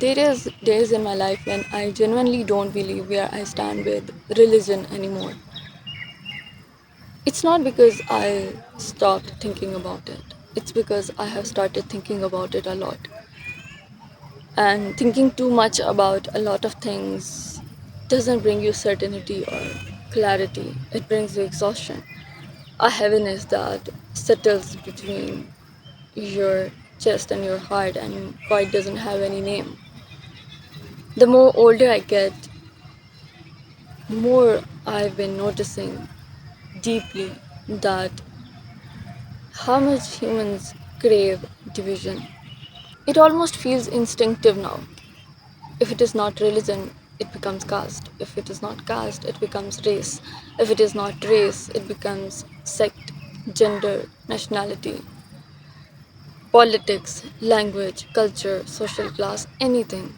There is days in my life when I genuinely don't believe where I stand with religion anymore. It's not because I stopped thinking about it. It's because I have started thinking about it a lot. And thinking too much about a lot of things doesn't bring you certainty or clarity. It brings you exhaustion. A heaviness that settles between your chest and your heart and quite doesn't have any name. The more older I get, more I've been noticing deeply that how much humans crave division. It almost feels instinctive now. If it is not religion, it becomes caste. If it is not caste, it becomes race. If it is not race, it becomes sect, gender, nationality, politics, language, culture, social class, anything.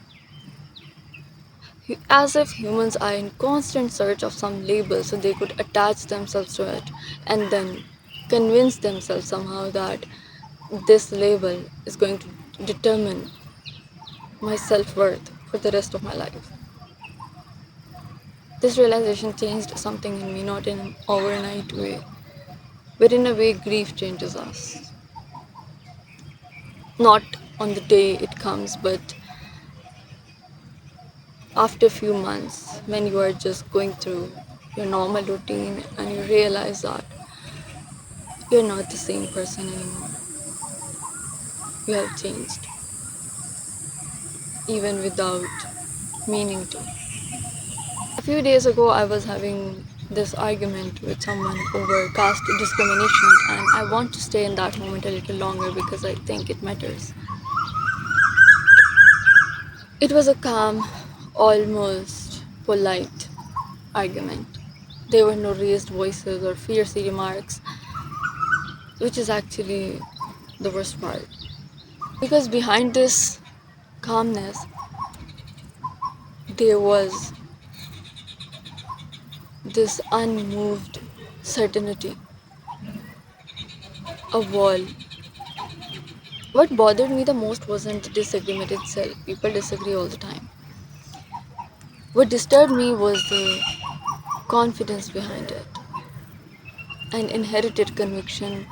As if humans are in constant search of some label so they could attach themselves to it and then convince themselves somehow that this label is going to determine my self-worth for the rest of my life. This realization changed something in me, not in an overnight way, but in a way grief changes us. Not on the day it comes, but after a few months when you are just going through your normal routine and you realize that you're not the same person anymore. You have changed, even without meaning to. A few days ago, I was having this argument with someone over caste discrimination, and I want to stay in that moment a little longer because I think it matters. It was a calm, almost polite argument. There were no raised voices or fierce remarks, which is actually the worst part. Because behind this calmness, there was this unmoved certainty, a wall. What bothered me the most wasn't the disagreement itself. People disagree all the time. What disturbed me was the confidence behind it, an inherited conviction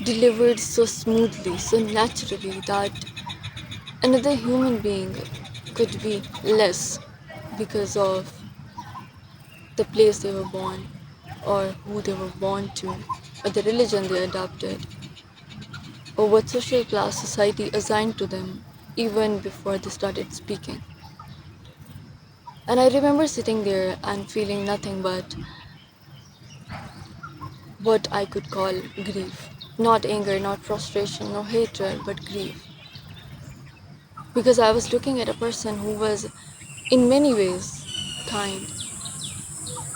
delivered so smoothly, so naturally that another human being could be less because of the place they were born, or who they were born to, or the religion they adopted, or what social class society assigned to them even before they started speaking. And I remember sitting there and feeling nothing but what I could call grief. Not anger, not frustration, no hatred, but grief. Because I was looking at a person who was, in many ways, kind.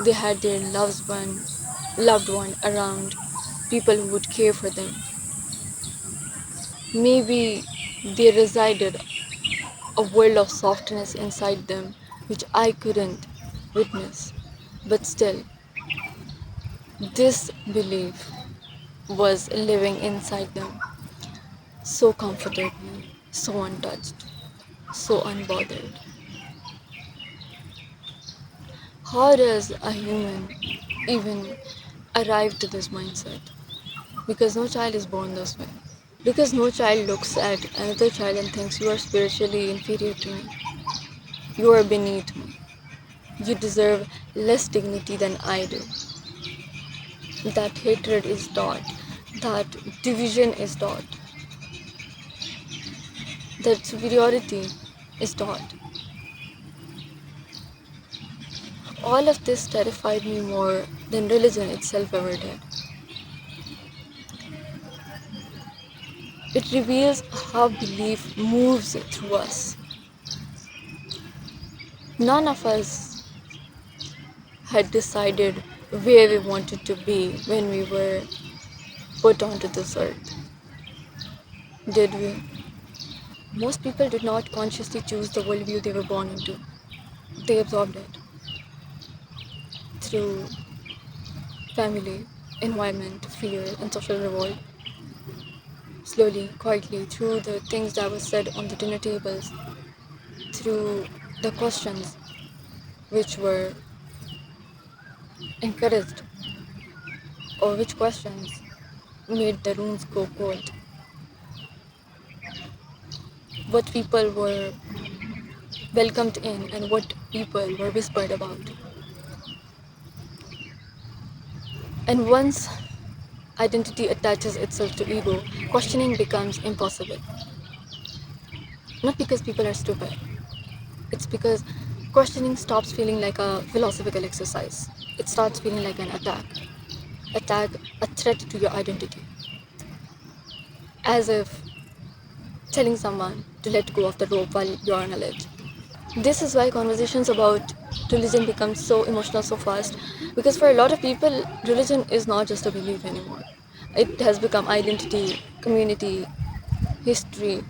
They had their loved one around, people who would care for them. Maybe they resided a world of softness inside them which I couldn't witness. But still, this belief was living inside them so comfortably, so untouched, so unbothered. How does a human even arrive to this mindset? Because no child is born this way. Because no child looks at another child and thinks you are spiritually inferior to me, you are beneath me, you deserve less dignity than I do. That hatred is taught, that division is taught, that superiority is taught. All of this terrified me more than religion itself ever did. It reveals how belief moves through us. None of us had decided where we wanted to be when we were put onto this earth, did we? Most people did not consciously choose the worldview they were born into. They absorbed it through family, environment, fear, and social reward. Slowly, quietly, through the things that were said on the dinner tables, through the questions which were encouraged, or which questions made the rooms go cold, what people were welcomed in and what people were whispered about. And once identity attaches itself to ego, questioning becomes impossible. Not because people are stupid, it's because questioning stops feeling like a philosophical exercise. It starts feeling like an attack, a threat to your identity, as if telling someone to let go of the rope while you're on a ledge. This is why conversations about religion become so emotional so fast, because for a lot of people, religion is not just a belief anymore. It has become identity, community, history,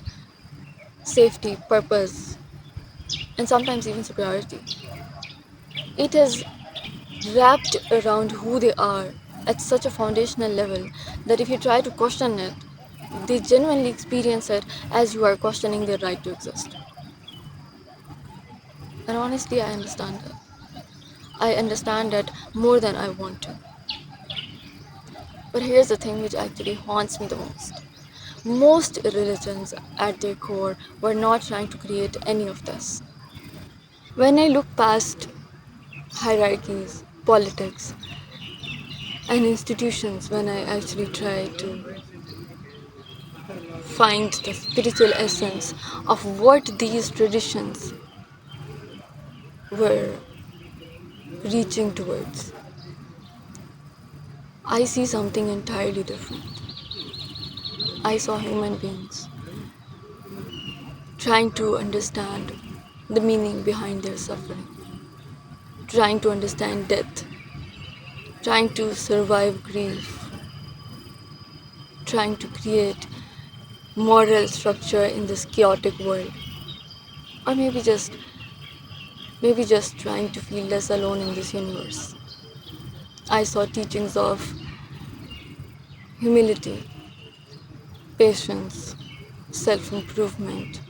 safety, purpose, and sometimes even superiority. It has wrapped around who they are at such a foundational level that if you try to question it, they genuinely experience it as you are questioning their right to exist. And honestly, I understand it. I understand it more than I want to. But here's the thing which actually haunts me the most. Most religions, at their core, were not trying to create any of this. When I look past hierarchies, politics, and institutions, when I actually try to find the spiritual essence of what these traditions were reaching towards, I see something entirely different. I saw human beings trying to understand the meaning behind their suffering, trying to understand death, trying to survive grief, trying to create moral structure in this chaotic world, or maybe just trying to feel less alone in this universe. I saw teachings of humility, patience, self-improvement,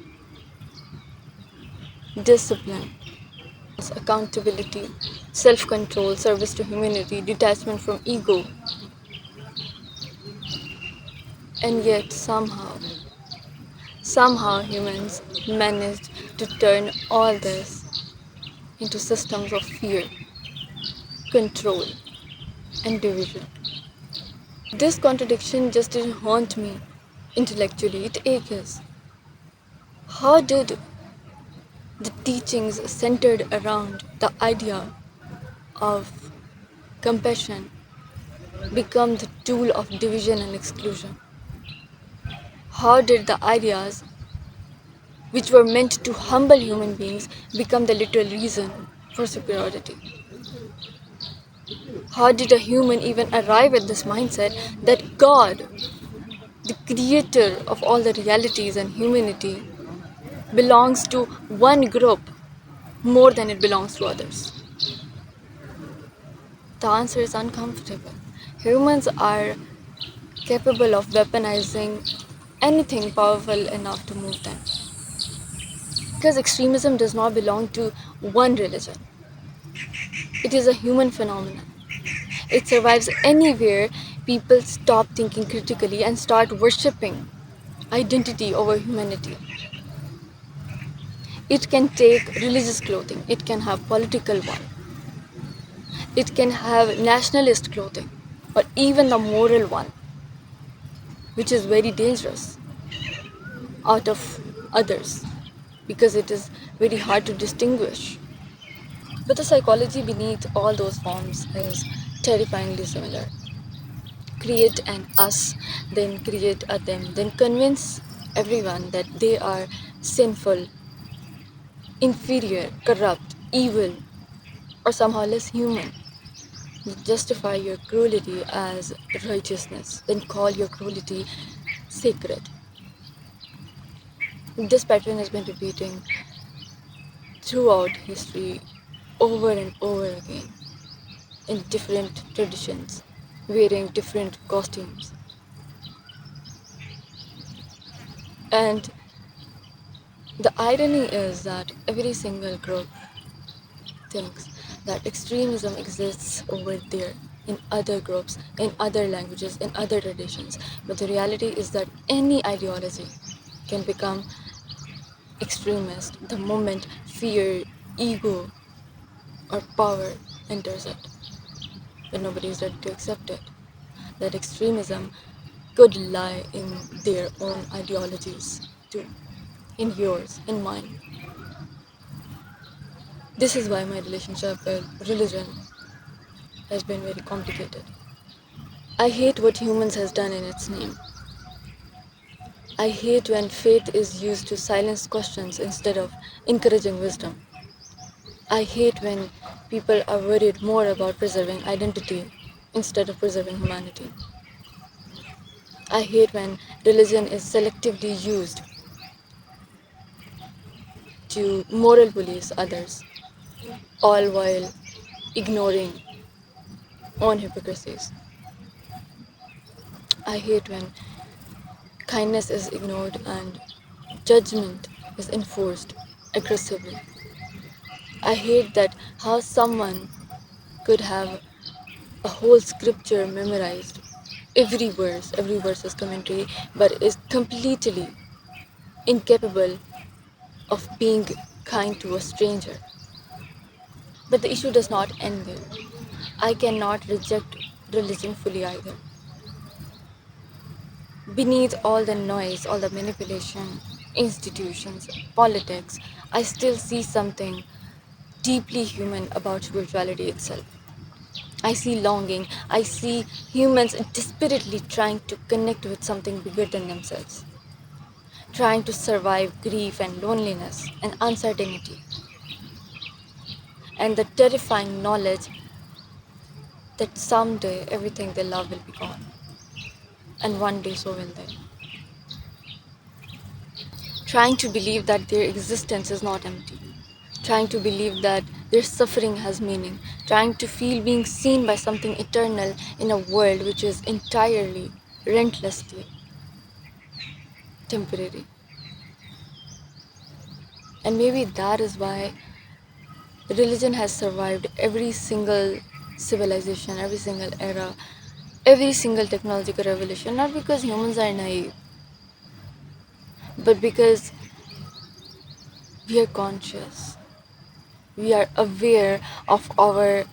discipline, accountability, self-control, service to humanity, detachment from ego, and yet somehow humans managed to turn all this into systems of fear, control, and division. This contradiction just didn't haunt me intellectually, it aches. How did the teachings centered around the idea of compassion become the tool of division and exclusion? How did the ideas which were meant to humble human beings become the literal reason for superiority? How did a human even arrive at this mindset that God, the creator of all the realities and humanity, belongs to one group more than it belongs to others? The answer is uncomfortable. Humans are capable of weaponizing anything powerful enough to move them. Because extremism does not belong to one religion, it is a human phenomenon. It survives anywhere people stop thinking critically and start worshipping identity over humanity. It can take religious clothing, it can have political one, it can have nationalist clothing, or even the moral one, which is very dangerous out of others because it is very hard to distinguish. But the psychology beneath all those forms is terrifyingly similar. Create an us, then create a them, then convince everyone that they are sinful, inferior, corrupt, evil, or somehow less human. You justify your cruelty as righteousness, then call your cruelty sacred. This pattern has been repeating throughout history over and over again in different traditions, wearing different costumes. And The irony is that every single group thinks that extremism exists over there in other groups, in other languages, in other traditions. But the reality is that any ideology can become extremist the moment fear, ego, or power enters it. But nobody is ready to accept it. That extremism could lie in their own ideologies too, in yours, in mine. This is why my relationship with religion has been very complicated. I hate what humans has done in its name. I hate when faith is used to silence questions instead of encouraging wisdom. I hate when people are worried more about preserving identity instead of preserving humanity. I hate when religion is selectively used to moral police others, all while ignoring own hypocrisies. I hate when kindness is ignored and judgment is enforced aggressively. I hate that how someone could have a whole scripture memorized, every verse is commentary, but is completely incapable of being kind to a stranger. But the issue does not end there. I cannot reject religion fully either. Beneath all the noise, all the manipulation, institutions, politics, I still see something deeply human about spirituality itself. I see longing, I see humans desperately trying to connect with something bigger than themselves, trying to survive grief and loneliness and uncertainty, and the terrifying knowledge that someday everything they love will be gone, and one day so will they. Trying to believe that their existence is not empty, trying to believe that their suffering has meaning, trying to feel being seen by something eternal in a world which is entirely, relentlessly temporary. And maybe that is why religion has survived every single civilization, every single era, every single technological revolution, not because humans are naive, but because we are conscious. We are aware of our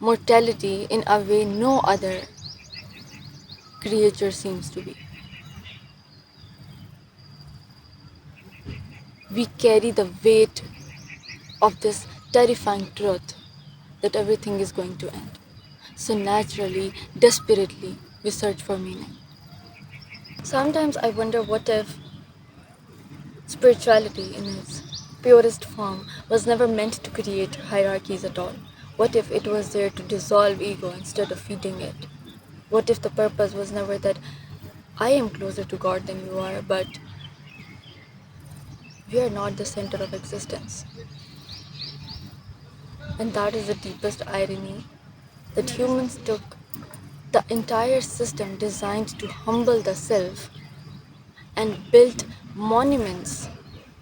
mortality in a way no other creature seems to be. We carry the weight of this terrifying truth that everything is going to end. So naturally, desperately, we search for meaning. Sometimes I wonder what if spirituality in its purest form was never meant to create hierarchies at all. What if it was there to dissolve ego instead of feeding it? What if the purpose was never that I am closer to God than you are, but we are not the center of existence? And that is the deepest irony, that humans took the entire system designed to humble the self and built monuments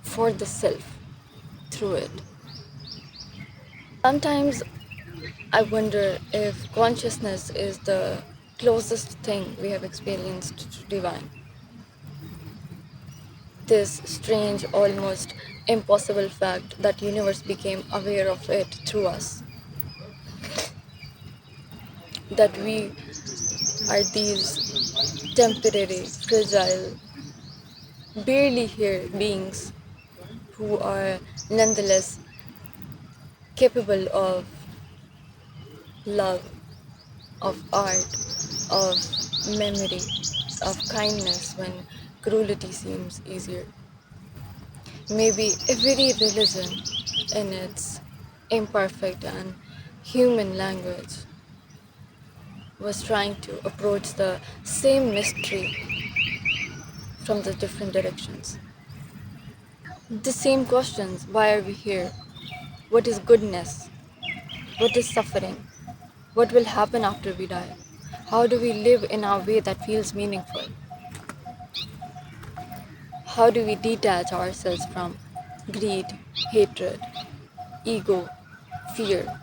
for the self through it. Sometimes I wonder if consciousness is the closest thing we have experienced to divine. This strange, almost impossible fact that universe became aware of it through us. That we are these temporary, fragile, barely here beings who are nonetheless capable of love, of art, of memory, of kindness when cruelty seems easier. Maybe every religion in its imperfect and human language was trying to approach the same mystery from the different directions. The same questions: why are we here? What is goodness? What is suffering? What will happen after we die? How do we live in a way that feels meaningful? How do we detach ourselves from greed, hatred, ego, fear.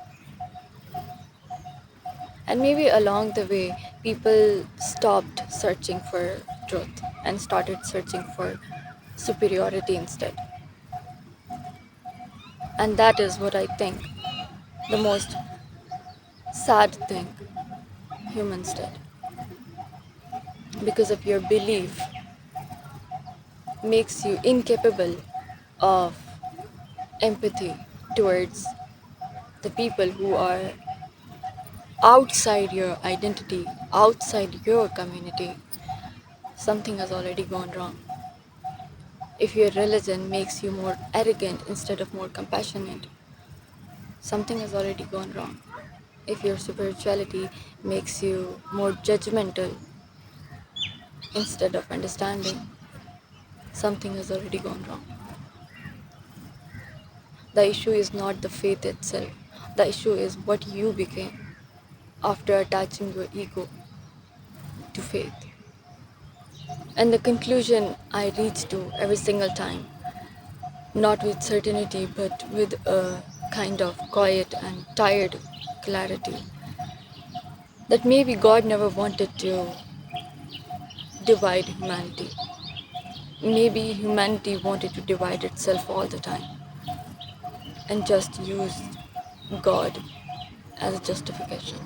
And maybe along the way, people stopped searching for truth and started searching for superiority instead. And that is what I think the most sad thing humans did. Because of your belief makes you incapable of empathy towards the people who are outside your identity, outside your community. Something has already gone wrong. If your religion makes you more arrogant instead of more compassionate, something has already gone wrong. If your spirituality makes you more judgmental instead of understanding, something has already gone wrong. The issue is not the faith itself, the issue is what you became after attaching your ego to faith. And the conclusion I reach to every single time, not with certainty but with a kind of quiet and tired clarity, that maybe God never wanted to divide humanity. Maybe humanity wanted to divide itself all the time and just used God as a justification.